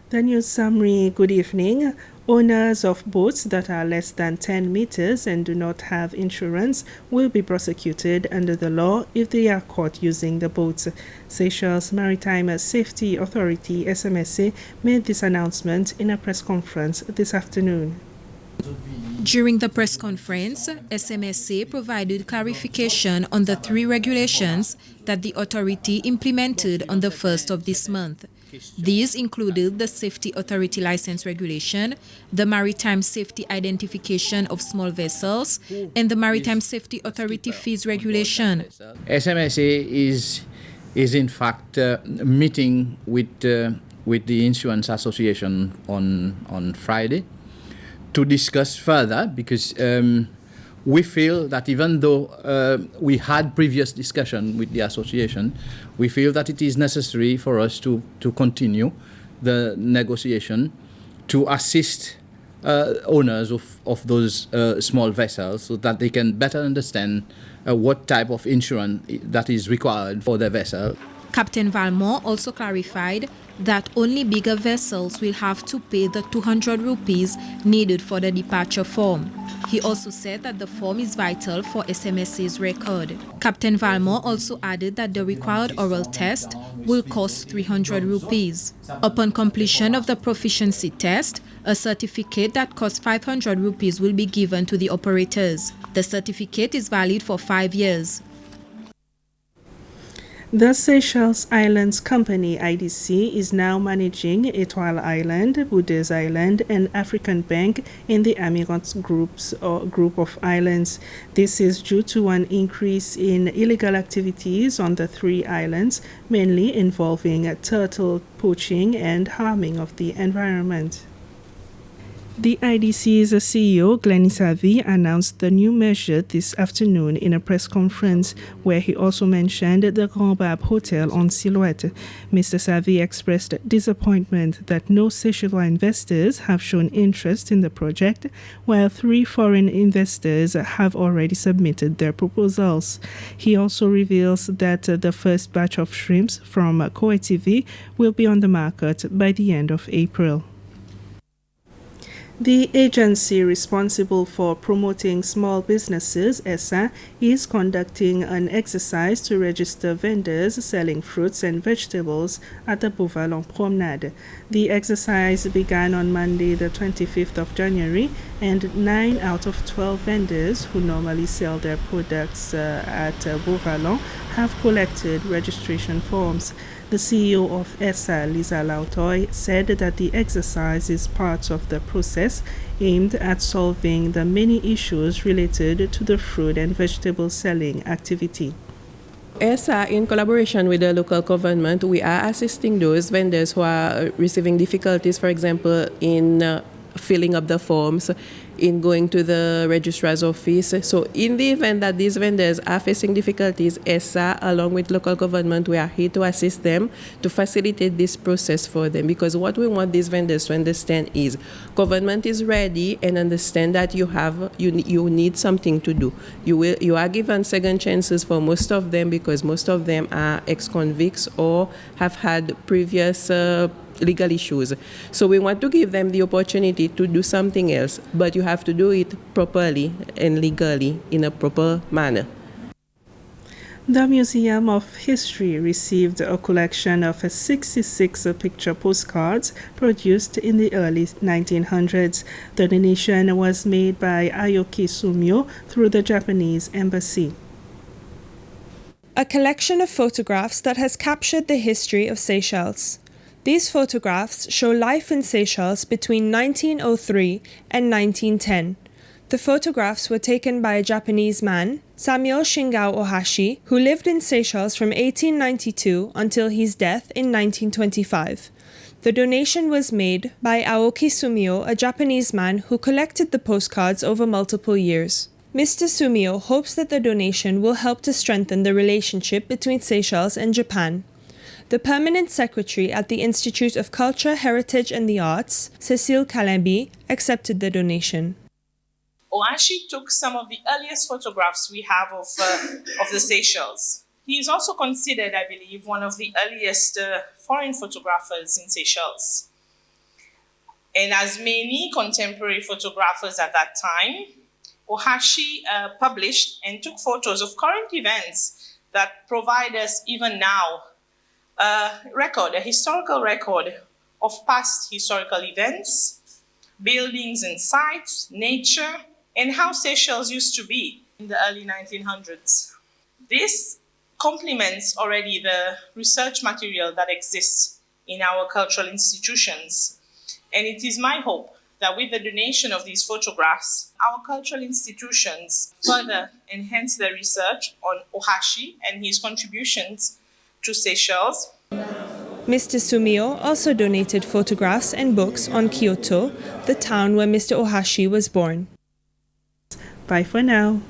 The news summary, good evening. Owners of boats that are less than 10 meters and do not have insurance will be prosecuted under the law if they are caught using the boats. Seychelles Maritime Safety Authority (SMSA) made this announcement in a press conference this afternoon. During the press conference, SMSA provided clarification on the three regulations that the authority implemented on the 1st of this month. These included the Safety Authority License Regulation, the Maritime Safety Identification of Small Vessels, and the Maritime Safety Authority Fees Regulation. SMSA is in fact meeting with the Insurance Association on Friday to discuss further, because we feel that even though we had previous discussion with the association, we feel that it is necessary for us to continue the negotiation to assist owners of those small vessels so that they can better understand what type of insurance that is required for their vessel. Captain Valmont also clarified that only bigger vessels will have to pay the 200 rupees needed for the departure form. He also said that the form is vital for SMSA's record. Captain Valmont also added that the required oral test will cost 300 rupees. Upon completion of the proficiency test, a certificate that costs 500 rupees will be given to the operators. The certificate is valid for 5 years. The Seychelles Islands Company (IDC) is now managing Etoile Island, Boudez Island, and African Bank in the Emirates group of islands. This is due to an increase in illegal activities on the three islands, mainly involving turtle poaching and harming of the environment. The IDC's CEO, Glenny Savy, announced the new measure this afternoon in a press conference, where he also mentioned the Grand Bab Hotel on Silhouette. Mr. Savy expressed disappointment that no Seychellois investors have shown interest in the project, while 3 foreign investors have already submitted their proposals. He also reveals that the first batch of shrimps from Koe TV will be on the market by the end of April. The agency responsible for promoting small businesses, SMSA, is conducting an exercise to register vendors selling fruits and vegetables at the Beauvallon Promenade. The exercise began on Monday, the 25th of January, and 9 out of 12 vendors who normally sell their products at Beauvallon have collected registration forms. The CEO of SMSA, Lisa Lautoy, said that the exercise is part of the process aimed at solving the many issues related to the fruit and vegetable selling activity. SMSA, in collaboration with the local government, we are assisting those vendors who are receiving difficulties, for example, in filling up the forms, in going to the registrar's office. So in the event that these vendors are facing difficulties, SMSA, along with local government, we are here to assist them to facilitate this process for them, because what we want these vendors to understand is government is ready and understand that you need something to do. You are given second chances for most of them, because most of them are ex-convicts or have had previous legal issues. So we want to give them the opportunity to do something else, but you have to do it properly and legally in a proper manner. The Museum of History received a collection of 66 picture postcards produced in the early 1900s. The donation was made by Aoki Sumio through the Japanese embassy. A collection of photographs that has captured the history of Seychelles. These photographs show life in Seychelles between 1903 and 1910. The photographs were taken by a Japanese man, Samuel Shingao Ohashi, who lived in Seychelles from 1892 until his death in 1925. The donation was made by Aoki Sumio, a Japanese man who collected the postcards over multiple years. Mr. Sumio hopes that the donation will help to strengthen the relationship between Seychelles and Japan. The permanent secretary at the Institute of Culture, Heritage and the Arts, Cécile Calimbi, accepted the donation. Ohashi took some of the earliest photographs we have of the Seychelles. He is also considered, I believe, one of the earliest foreign photographers in Seychelles. And as many contemporary photographers at that time, Ohashi published and took photos of current events that provide us even now a historical record of past historical events, buildings and sites, nature, and how Seychelles used to be in the early 1900s. This complements already the research material that exists in our cultural institutions. And it is my hope that with the donation of these photographs, our cultural institutions further enhance their research on Ohashi and his contributions to Seychelles. Mr. Sumio also donated photographs and books on Kyoto, the town where Mr. Ohashi was born. Bye for now.